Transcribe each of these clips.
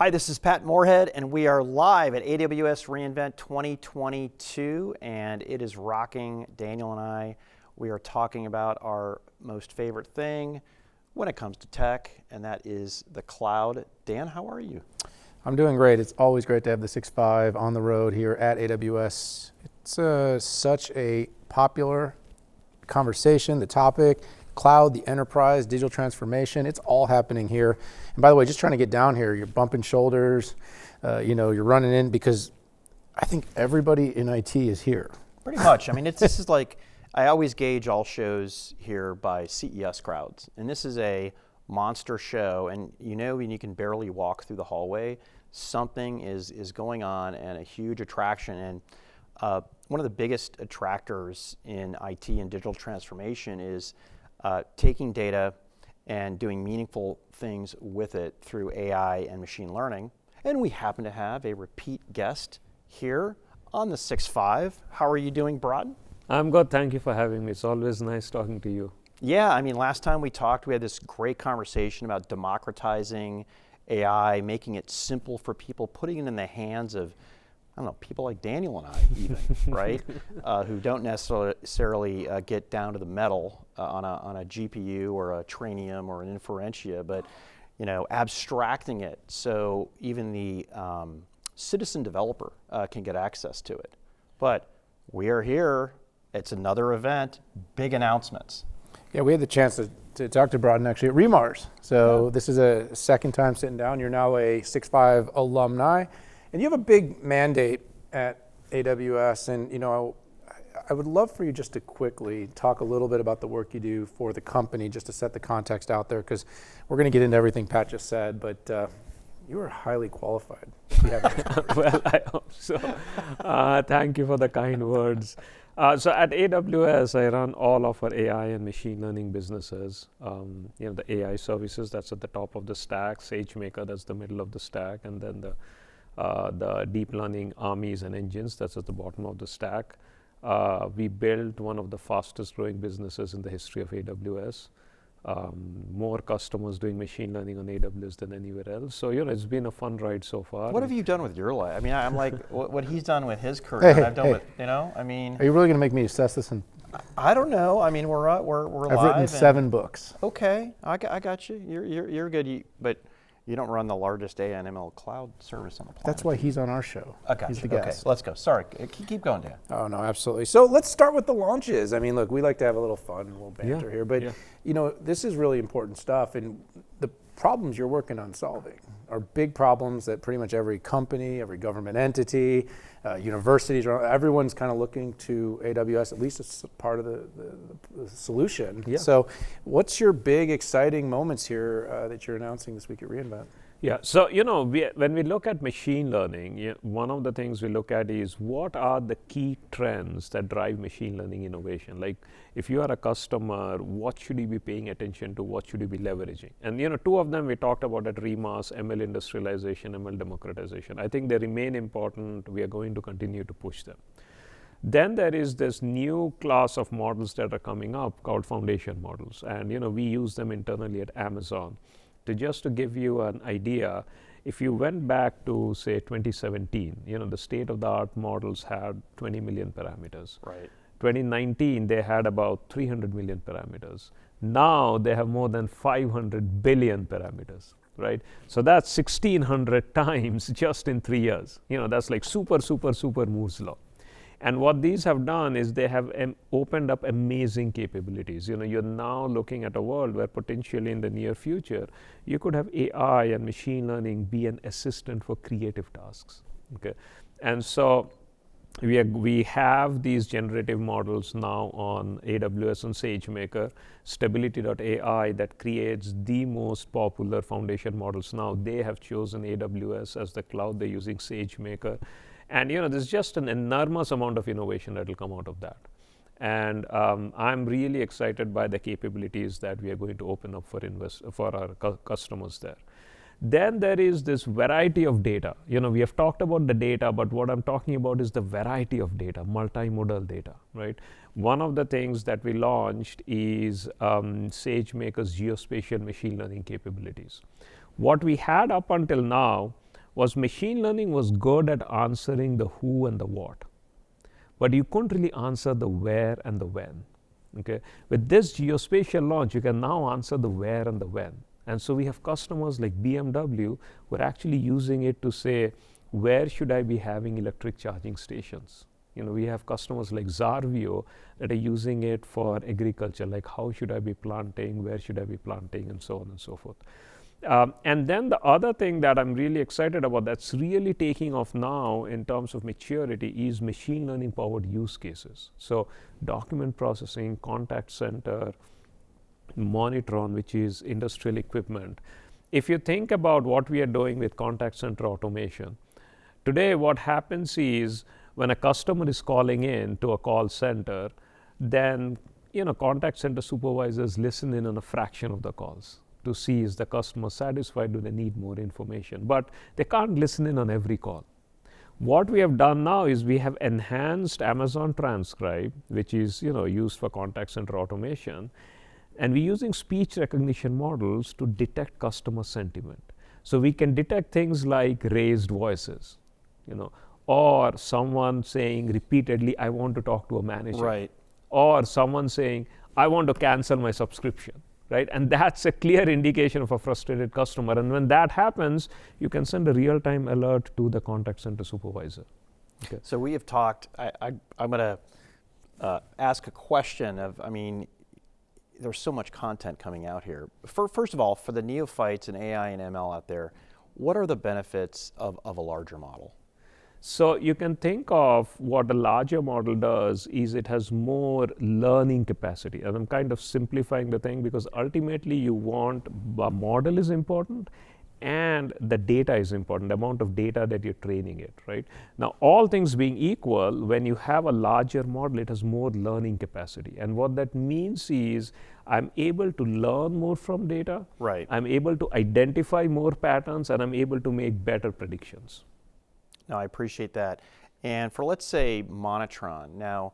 Hi, this is Pat Moorhead, and we are live at AWS reInvent 2022, and it is rocking. Daniel and I, we are talking about our most favorite thing when it comes to tech, and that is the cloud. Dan, how are you? I'm doing great. It's always great to have the 6.5 on the road here at AWS. It's such a popular conversation, the topic, cloud, the enterprise, digital transformation, it's all happening here. And by the way, just trying to get down here, you're bumping shoulders, you're running in because I think everybody in IT is here. Pretty much. I mean, this is like, I always gauge all shows here by CES crowds. And this is a monster show, and when you can barely walk through the hallway, something is going on and a huge attraction. And one of the biggest attractors in IT and digital transformation is taking data and doing meaningful things with it through AI and machine learning. And we happen to have a repeat guest here on the 6.5. How are you doing, Bratin? I'm good, thank you for having me. It's always nice talking to you. Yeah, I mean, last time we talked, we had this great conversation about democratizing AI, making it simple for people, putting it in the hands of, I don't know, people like Daniel and I even, right? Who don't necessarily get down to the metal on a GPU or a Trainium or an Inferentia, but abstracting it so even the citizen developer can get access to it. But we are here. It's another event, big announcements. Yeah, we had the chance to talk to Bratin actually at Remars. So This is a second time sitting down. You're now a 6.5 alumni. And you have a big mandate at AWS, and I would love for you just to quickly talk a little bit about the work you do for the company, just to set the context out there, because we're going to get into everything Pat just said, but you are highly qualified. Well, I hope so. Thank you for the kind words. So at AWS, I run all of our AI and machine learning businesses. The AI services, that's at the top of the stack, SageMaker, that's the middle of the stack, and then the deep learning armies and engines, that's at the bottom of the stack. We built one of the fastest growing businesses in the history of AWS. More customers doing machine learning on AWS than anywhere else. So, it's been a fun ride so far. What have you done with your life? I mean, I'm like, what he's done with his career, and I've done with, I mean. Are you really going to make me assess this? I don't know. I mean, we're live. I've written 7 books. Okay, I got you. You're good. But you don't run the largest AI and ML cloud service on the planet. That's why he's on our show. He's the guest. Okay, let's go. Sorry, keep going, Dan. Oh, no, absolutely. So let's start with the launches. I mean, look, we like to have a little fun, a little banter here, but this is really important stuff, and the problems you're working on solving are big problems that pretty much every company, every government entity, universities, everyone's kind of looking to AWS, at least it's part of the solution. Yeah. So what's your big exciting moments here that you're announcing this week at reInvent? Yeah, so when we look at machine learning, one of the things we look at is what are the key trends that drive machine learning innovation? Like if you are a customer, what should you be paying attention to? What should you be leveraging? And 2 of them we talked about at REMAS, ML industrialization, ML democratization. I think they remain important. We are going to continue to push them. Then there is this new class of models that are coming up called foundation models. And we use them internally at Amazon. Just to give you an idea, if you went back to say 2017, the state-of-the-art models had 20 million parameters. Right. 2019, they had about 300 million parameters. Now they have more than 500 billion parameters, right? So that's 1,600 times just in 3 years. That's like super Moore's law. And what these have done is they have opened up amazing capabilities. You're now looking at a world where potentially in the near future, you could have AI and machine learning be an assistant for creative tasks. Okay, and so we have these generative models now on AWS and SageMaker, Stability.ai that creates the most popular foundation models now. They have chosen AWS as the cloud. They're using SageMaker. And there's just an enormous amount of innovation that will come out of that. And I'm really excited by the capabilities that we are going to open up for our customers there. Then there is this variety of data. We have talked about the data, but what I'm talking about is the variety of data, multimodal data, right? One of the things that we launched is SageMaker's geospatial machine learning capabilities. What we had up until now was machine learning was good at answering the who and the what, but you couldn't really answer the where and the when. Okay, with this geospatial launch, you can now answer the where and the when. And so we have customers like BMW who are actually using it to say, where should I be having electric charging stations? We have customers like Zarvio that are using it for agriculture, like how should I be planting, where should I be planting, and so on and so forth. And then the other thing that I'm really excited about that's really taking off now in terms of maturity is machine learning powered use cases. So document processing, contact center, Monitron, which is industrial equipment. If you think about what we are doing with contact center automation, today what happens is when a customer is calling in to a call center, then contact center supervisors listen in on a fraction of the calls to see is the customer satisfied, do they need more information, but they can't listen in on every call. What we have done now is we have enhanced Amazon Transcribe, which is used for contact center automation, and we're using speech recognition models to detect customer sentiment. So we can detect things like raised voices, or someone saying repeatedly, I want to talk to a manager. Right. Or someone saying, I want to cancel my subscription. Right? And that's a clear indication of a frustrated customer. And when that happens, you can send a real-time alert to the contact center supervisor. Okay. So we have talked, I'm going to ask a question of, there's so much content coming out here. First of all, for the neophytes in AI and ML out there, what are the benefits of a larger model? So you can think of what a larger model does is it has more learning capacity. And I'm kind of simplifying the thing because ultimately you want a model is important and the data is important, the amount of data that you're training it, right? Now, all things being equal, when you have a larger model, it has more learning capacity. And what that means is I'm able to learn more from data. Right. I'm able to identify more patterns and I'm able to make better predictions. No, I appreciate that. And for, let's say, Monitron. Now,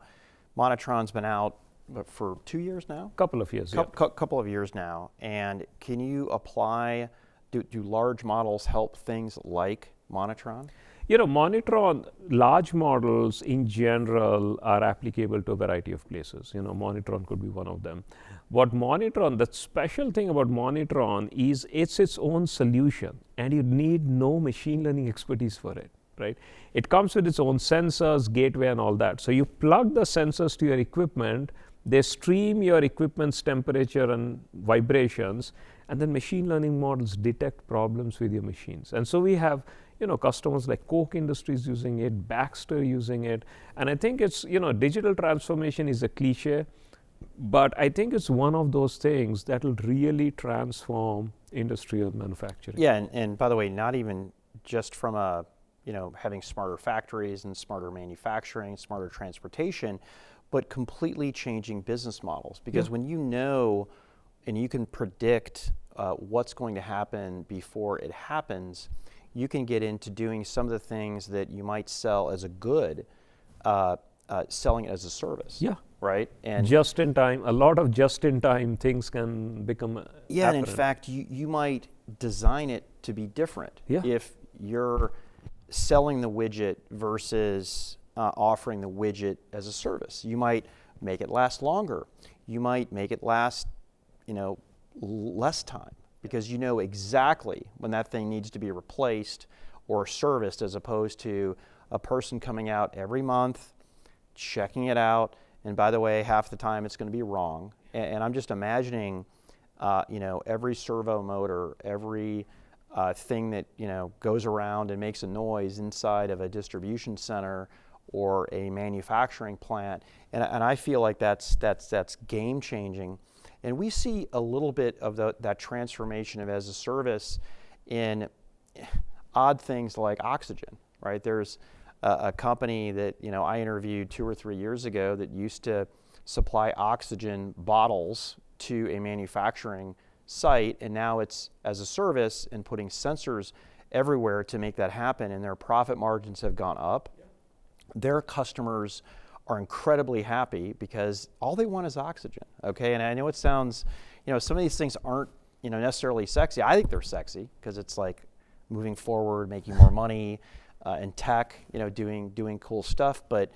Monitron's been out for 2 years now? Couple of years, Couple of years now. And can you apply, do large models help things like Monitron? Monitron, large models in general are applicable to a variety of places. Monitron could be one of them. The special thing about Monitron is it's its own solution and you need no machine learning expertise for it. Right? It comes with its own sensors, gateway, and all that. So you plug the sensors to your equipment, they stream your equipment's temperature and vibrations, and then machine learning models detect problems with your machines. And so we have customers like Coke Industries using it, Baxter using it, and I think it's, digital transformation is a cliche, but I think it's one of those things that will really transform industrial manufacturing. Yeah, and by the way, not even just from a having smarter factories and smarter manufacturing, smarter transportation, but completely changing business models. Because when and you can predict what's going to happen before it happens, you can get into doing some of the things that you might sell as a good, selling it as a service. Yeah. Right? And just in time, a lot of just in time things can become and in fact, you might design it to be different. Yeah. If you're selling the widget versus offering the widget as a service. You might make it last longer. You might make it last, less time because you know exactly when that thing needs to be replaced or serviced as opposed to a person coming out every month, checking it out, and by the way, half the time it's going to be wrong. And I'm just imagining, every servo motor, every thing that goes around and makes a noise inside of a distribution center or a manufacturing plant, and I feel like that's game changing, and we see a little bit of that transformation of as a service in odd things like oxygen. Right? There's a company that I interviewed 2 or 3 years ago that used to supply oxygen bottles to a manufacturing site, and now it's as a service and putting sensors everywhere to make that happen, and their profit margins have gone up. Yeah. Their customers are incredibly happy because all they want is oxygen, okay? And I know it sounds, some of these things aren't, necessarily sexy. I think they're sexy because it's like moving forward, making more money in tech, doing cool stuff. But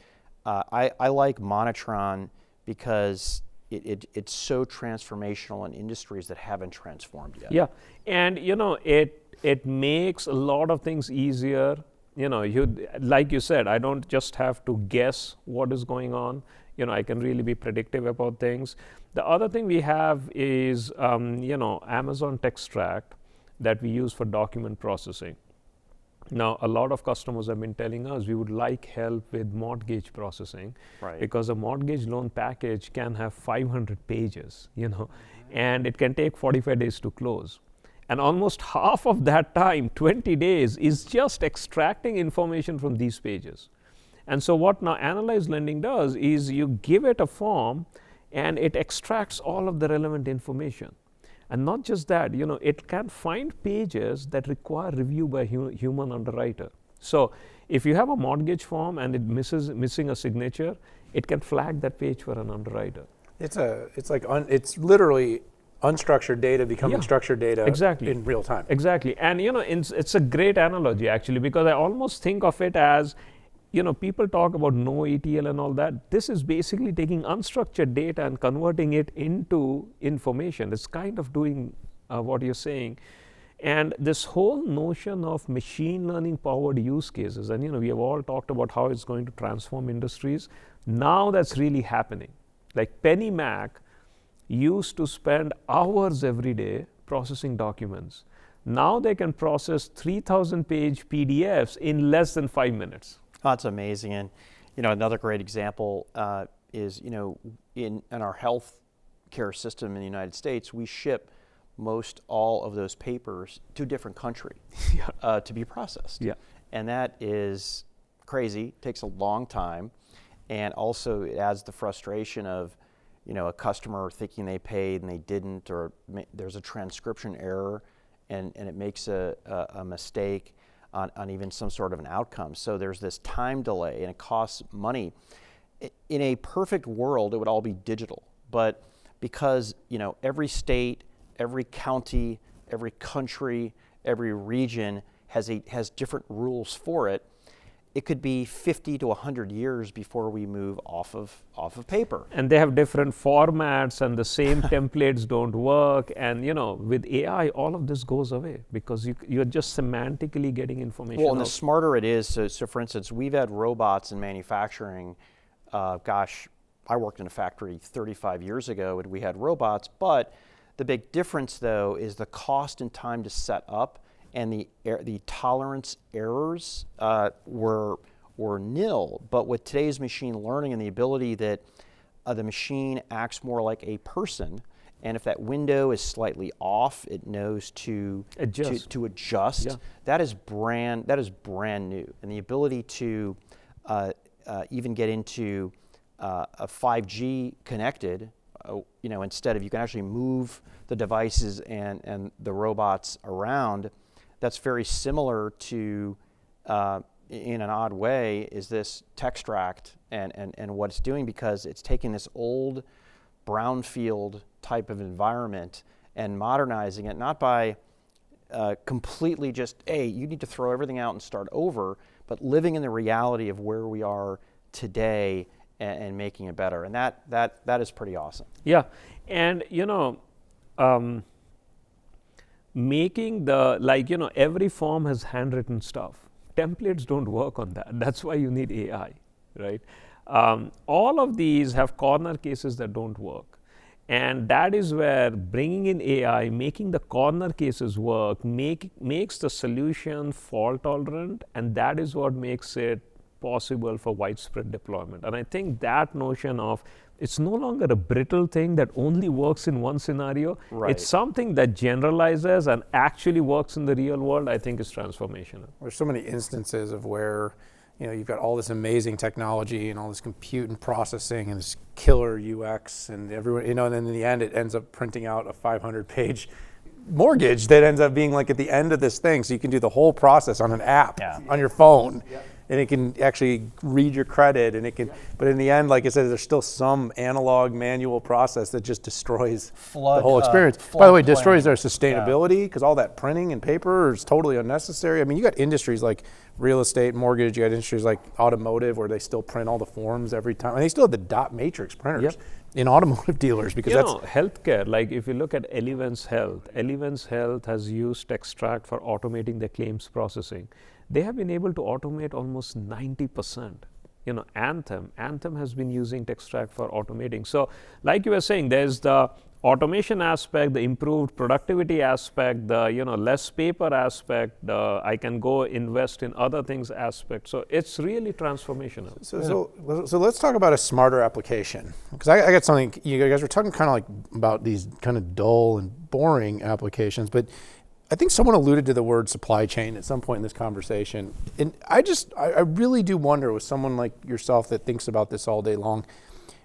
I like Monitron because it's so transformational in industries that haven't transformed yet. Yeah, and it makes a lot of things easier. Like you said, I don't just have to guess what is going on. I can really be predictive about things. The other thing we have is Amazon TextRact that we use for document processing. Now, a lot of customers have been telling us we would like help with mortgage processing, Right. because a mortgage loan package can have 500 pages, and it can take 45 days to close. And almost half of that time, 20 days, is just extracting information from these pages. And so what now Analyze Lending does is you give it a form and it extracts all of the relevant information. And not just that, it can find pages that require review by human underwriter. So if you have a mortgage form and it missing a signature, it can flag that page for an underwriter. It's literally unstructured data becoming structured data in real time. Exactly. And it's a great analogy actually, because I almost think of it as, people talk about no ETL and all that. This is basically taking unstructured data and converting it into information. It's kind of doing what you're saying. And this whole notion of machine learning powered use cases, and we have all talked about how it's going to transform industries. Now that's really happening. Like Penny Mac used to spend hours every day processing documents. Now they can process 3,000 page PDFs in less than 5 minutes. Oh, that's amazing. And another great example is in our health care system in the United States, we ship most all of those papers to a different country to be processed. Yeah. And that is crazy, takes a long time, and also it adds the frustration of a customer thinking they paid and they didn't, or there's a transcription error and it makes a mistake on even some sort of an outcome. So there's this time delay and it costs money. In a perfect world, it would all be digital, but because every state, every county, every country, every region has different rules for it, it could be 50 to 100 years before we move off of paper. And they have different formats and the same templates don't work. And with AI, all of this goes away because you're just semantically getting information. Well, and the smarter it is, so for instance, we've had robots in manufacturing. I worked in a factory 35 years ago and we had robots, but the big difference though is the cost and time to set up, and the tolerance errors were nil. But with today's machine learning and the ability that the machine acts more like a person, and if that window is slightly off, it knows to adjust. Yeah. That is brand new, and the ability to even get into a 5G connected. Instead of, you can actually move the devices and the robots around. That's very similar to, in an odd way, is this TextRact and what it's doing, because it's taking this old brownfield type of environment and modernizing it, not by completely just, hey, you need to throw everything out and start over, but living in the reality of where we are today and making it better. And that is pretty awesome. Yeah, and making every form has handwritten stuff. Templates don't work on that. That's why you need AI, right? All of these have corner cases that don't work. And that is where bringing in AI, making the corner cases work, makes the solution fault tolerant, and that is what makes it possible for widespread deployment. And I think that notion of it's no longer a brittle thing that only works in one scenario. Right. It's something that generalizes and actually works in the real world, I think is transformational. There's so many instances of where you've got all this amazing technology and all this compute and processing and this killer UX and everyone, and then in the end it ends up printing out a 500-page mortgage that ends up being like at the end of this thing, so you can do the whole process on an app on your phone. Yeah. and it can actually read your credit, and it can. But in the end, like I said, there's still some analog manual process that just destroys the whole experience. By the way, destroys their sustainability because all that printing and paper is totally unnecessary. I mean, you got industries like real estate, mortgage. You got industries like automotive where they still print all the forms every time, and they still have the dot matrix printers. In automotive dealers, because healthcare, like if you look at Elevance Health has used Extract for automating their claims processing. They have been able to automate almost 90%. Anthem has been using Extract for automating. So like you were saying, there's the automation aspect, the improved productivity aspect, the less paper aspect, the I can go invest in other things aspect. So it's really transformational. So let's talk about a smarter application, because I got something. You guys were talking kind of like about these kind of dull and boring applications, but I think someone alluded to the word supply chain at some point in this conversation, and I really do wonder with someone like yourself that thinks about this all day long.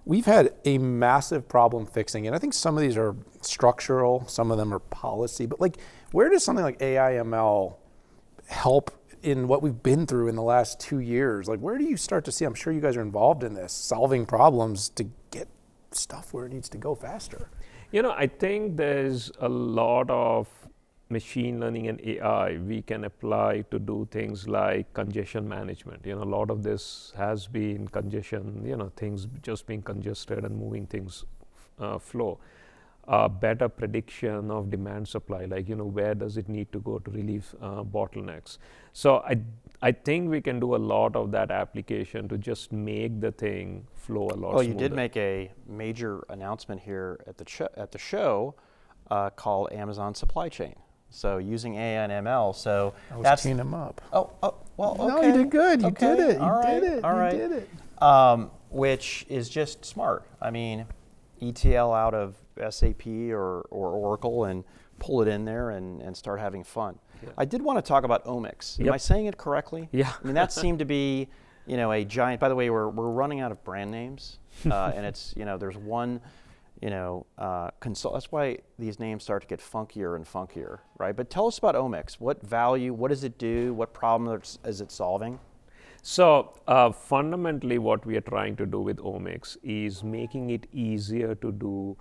We've had a massive problem fixing it. I think some of these are structural, some of them are policy, but like, where does something like AI ML help in what we've been through in the last 2 years? Like, where do you start to see, I'm sure you guys are involved in this, solving problems to get stuff where it needs to go faster? I think there's a lot of machine learning and AI we can apply to do things like congestion management. A lot of this has been congestion, things just being congested and moving things flow. Better prediction of demand supply, like, where does it need to go to relieve bottlenecks. So I think we can do a lot of that application to just make the thing flow a lot smoother. Well, you did make a major announcement here at the show called Amazon Supply Chain. So using AI and ML, so I was teeing them up. Oh, well, okay. No, you did good. You okay. did it. All right. You did it. Which is just smart. I mean, ETL out of SAP or Oracle and pull it in there and start having fun. Yeah. I did want to talk about Omics. Am I saying it correctly? Yeah. I mean, that seemed to be, a giant. By the way, we're running out of brand names, and it's there's one. That's why these names start to get funkier and funkier, right? But tell us about Omics. What value, what does it do? What problem is it solving? So fundamentally what we are trying to do with Omics is making it easier to do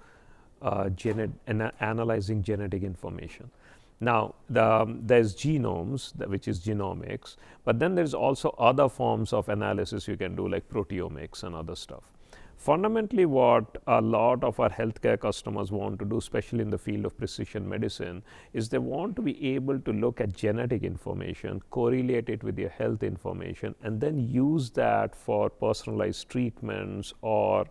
analyzing genetic information. Now, there's genomes, which is genomics, but then there's also other forms of analysis you can do, like proteomics and other stuff. Fundamentally, what a lot of our healthcare customers want to do, especially in the field of precision medicine, is they want to be able to look at genetic information, correlate it with your health information, and then use that for personalized treatments or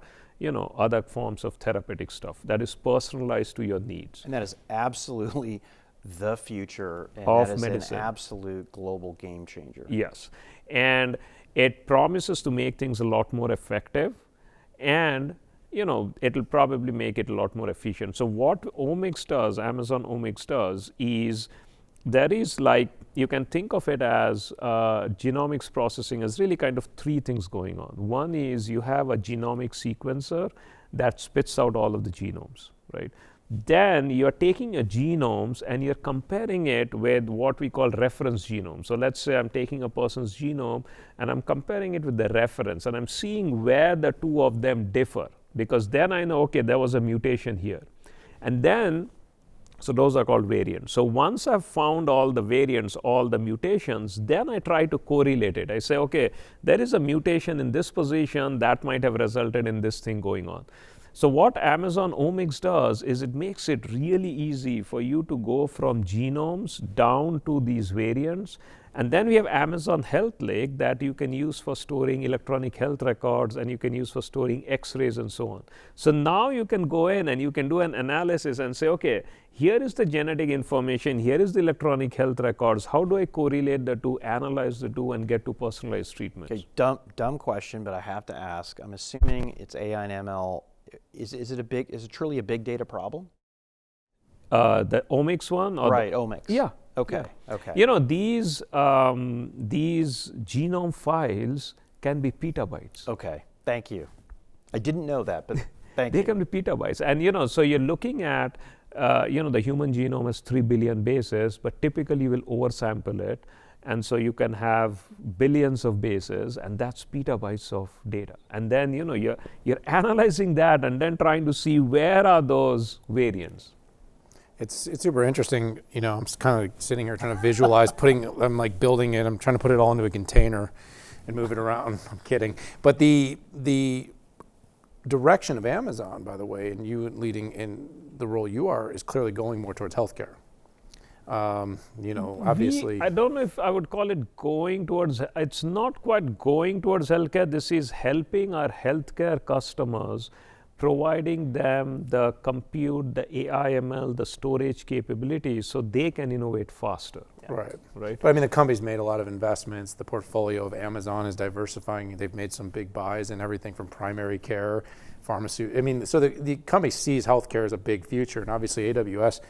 other forms of therapeutic stuff that is personalized to your needs. And that is absolutely the future, and of that is medicine. An absolute global game changer. Yes, and it promises to make things a lot more effective. And it'll probably make it a lot more efficient. So what Omics does, Amazon Omics does, is there is, like, you can think of it as genomics processing as really kind of three things going on. One is you have a genomic sequencer that spits out all of the genomes, right? Then you're taking your genomes and you're comparing it with what we call reference genomes. So let's say I'm taking a person's genome and I'm comparing it with the reference, and I'm seeing where the two of them differ, because then I know, okay, there was a mutation here. And then, so those are called variants. So once I've found all the variants, all the mutations, then I try to correlate it. I say, okay, there is a mutation in this position that might have resulted in this thing going on. So what Amazon Omics does is it makes it really easy for you to go from genomes down to these variants. And then we have Amazon Health Lake that you can use for storing electronic health records, and you can use for storing x-rays and so on. So now you can go in and you can do an analysis and say, okay, here is the genetic information, here is the electronic health records. How do I correlate the two, analyze the two, and get to personalized treatments? Okay, dumb question, but I have to ask. I'm assuming it's AI and ML. Is it truly a big data problem? The Omics one? Or right, Omics. Yeah. Okay. Yeah. Okay. These genome files can be petabytes. Okay. Thank you. I didn't know that, but thank you. They can be petabytes. And, so you're looking at, the human genome has 3 billion bases, but typically you will oversample it. And so you can have billions of bases, and that's petabytes of data. And then you're analyzing that and then trying to see where are those variants. It's super interesting. I'm kind of sitting here trying to visualize I'm like building it. I'm trying to put it all into a container and move it around. I'm kidding. But the direction of Amazon, by the way, and you leading in the role you are, is clearly going more towards healthcare. Obviously. I don't know if I would call it going towards, it's not quite going towards healthcare. This is helping our healthcare customers, providing them the compute, the AI, ML, the storage capabilities so they can innovate faster. Right. Right. But I mean, the company's made a lot of investments. The portfolio of Amazon is diversifying. They've made some big buys in everything from primary care, pharmaceutical. I mean, so the company sees healthcare as a big future, and obviously AWS.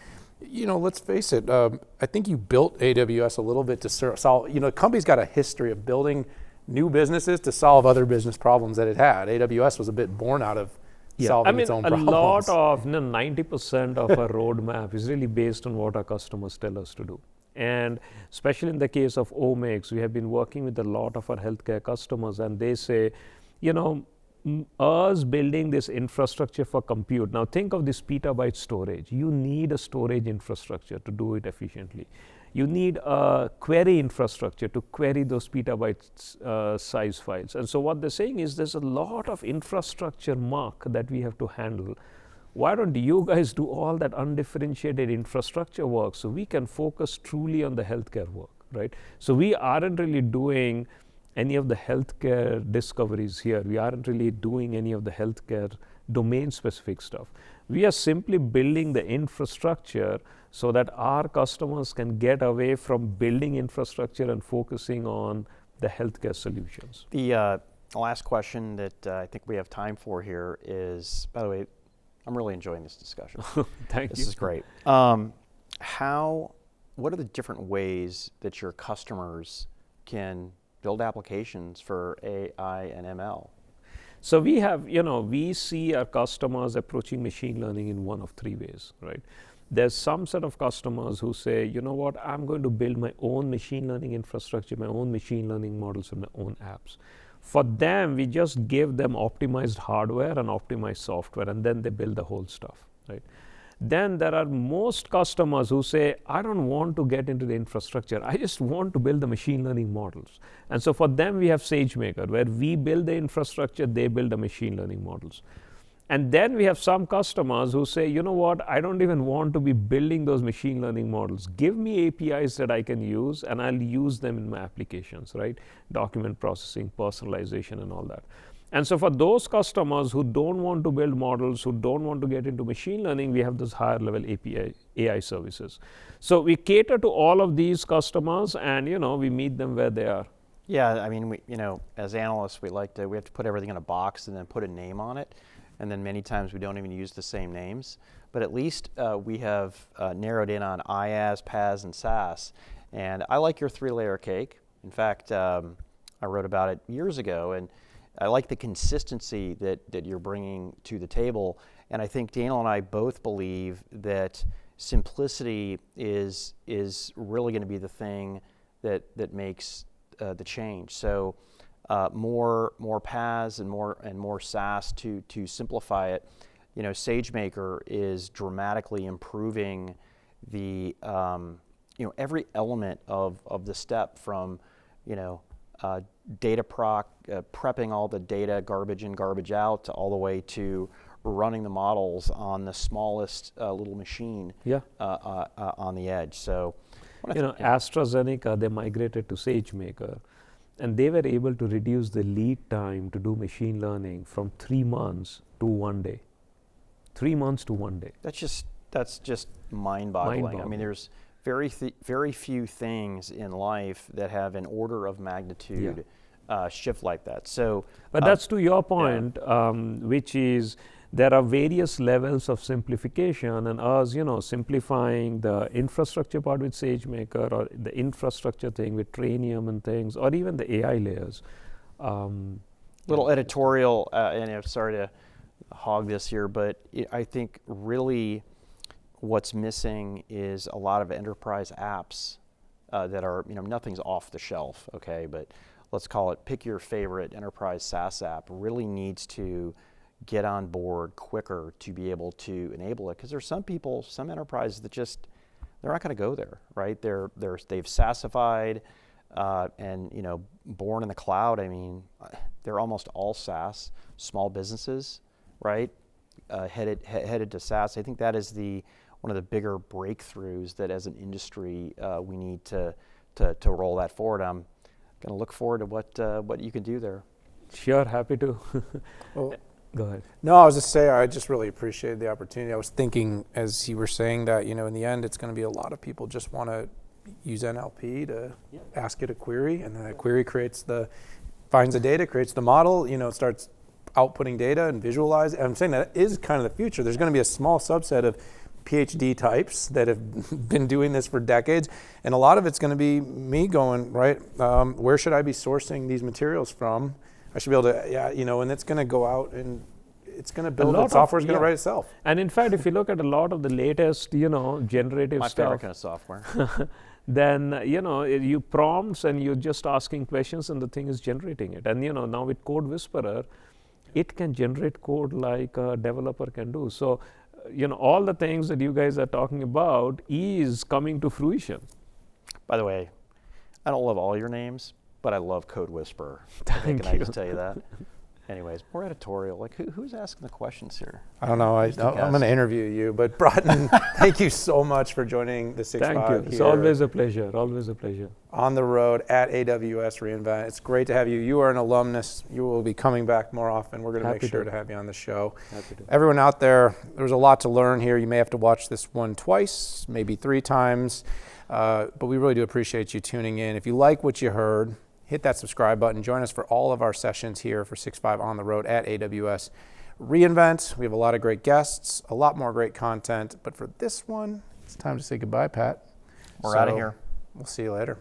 Let's face it. I think you built AWS a little bit to solve. The company's got a history of building new businesses to solve other business problems that it had. AWS was a bit born out of solving its own problems. A lot of 90% of our roadmap is really based on what our customers tell us to do. And especially in the case of Omics, we have been working with a lot of our healthcare customers, and they say, us building this infrastructure for compute. Now think of this petabyte storage. You need a storage infrastructure to do it efficiently. You need a query infrastructure to query those petabyte size files. And so what they're saying is there's a lot of infrastructure muck that we have to handle. Why don't you guys do all that undifferentiated infrastructure work so we can focus truly on the healthcare work, right? So we aren't really doing any of the healthcare discoveries here. We aren't really doing any of the healthcare domain-specific stuff. We are simply building the infrastructure so that our customers can get away from building infrastructure and focusing on the healthcare solutions. The last question that I think we have time for here is, by the way, I'm really enjoying this discussion. Thank you. This is great. What are the different ways that your customers can build applications for AI and ML? So we see our customers approaching machine learning in one of three ways, right? There's some set of customers who say, what, I'm going to build my own machine learning infrastructure, my own machine learning models and my own apps. For them, we just give them optimized hardware and optimized software, and then they build the whole stuff, right? Then there are most customers who say, I don't want to get into the infrastructure. I just want to build the machine learning models. And so for them, we have SageMaker, where we build the infrastructure, they build the machine learning models. And then we have some customers who say, what, I don't even want to be building those machine learning models. Give me APIs that I can use, and I'll use them in my applications, right? Document processing, personalization, and all that. And so for those customers who don't want to build models, who don't want to get into machine learning, we have those higher level API AI services. So we cater to all of these customers, and we meet them where they are. Yeah, I mean, as analysts, we have to put everything in a box and then put a name on it. And then many times we don't even use the same names. But at least we have narrowed in on IaaS, PaaS, and SaaS. And I like your 3-layer cake. In fact, I wrote about it years ago, and I like the consistency that you're bringing to the table. And I think Daniel and I both believe that simplicity is really going to be the thing that makes the change. So more PaaS and more SaaS to simplify it. SageMaker is dramatically improving the every element of the step from data prepping all the data, garbage in, garbage out, to all the way to running the models on the smallest little machine on the edge. So, AstraZeneca, they migrated to SageMaker, and they were able to reduce the lead time to do machine learning from 3 months to 1 day. 3 months to 1 day. That's just mind-boggling. I mean, there's very few things in life that have an order of magnitude shift like that. So, but that's to your point, which is there are various levels of simplification, and us, simplifying the infrastructure part with SageMaker, or the infrastructure thing with Trainium and things, or even the AI layers. Little editorial, and I'm sorry to hog this here, but I think really what's missing is a lot of enterprise apps that are, nothing's off the shelf, okay, but let's call it pick your favorite enterprise SaaS app, really needs to get on board quicker to be able to enable it. Because there's some people, some enterprises that just, they're not going to go there, right? They've SaaSified and, born in the cloud. I mean, they're almost all SaaS, small businesses, right? Headed to SaaS. I think that is one of the bigger breakthroughs that as an industry we need to roll that forward. I'm going to look forward to what you can do there. Sure, happy to. Well, go ahead. No, I was just saying, I just really appreciated the opportunity. I was thinking as you were saying that, in the end, it's going to be a lot of people just want to use NLP to ask it a query, and then that query finds the data, creates the model, starts outputting data and visualize. And I'm saying that is kind of the future. There's going to be a small subset of PhD types that have been doing this for decades, and a lot of it's going to be me going, right, where should I be sourcing these materials from? I should be able to, and it's going to go out and it's going to build it. Software is going to write itself. And in fact, if you look at a lot of the latest, generative My stuff. favorite kind of software. Then, you prompts and you're just asking questions and the thing is generating it. And, now with Code Whisperer, it can generate code like a developer can do. So, all the things that you guys are talking about is coming to fruition. By the way, I don't love all your names, but I love Code Whisperer. Thank Can I just tell you that? Anyways, more editorial. Like, who's asking the questions here? I don't know. I'm going to interview you. But Bratin, thank you so much for joining the 6.5 Thank you. It's always a pleasure. Always a pleasure. On the road at AWS reInvent. It's great to have you. You are an alumnus. You will be coming back more often. We're going to make sure to have you on the show. Happy to. Everyone out there, there's a lot to learn here. You may have to watch this one twice, maybe 3 times. But we really do appreciate you tuning in. If you like what you heard, hit that subscribe button. Join us for all of our sessions here for 6.5 on the road at AWS reInvent. We have a lot of great guests, a lot more great content. But for this one, it's time to say goodbye, Pat. We're out of here. We'll see you later.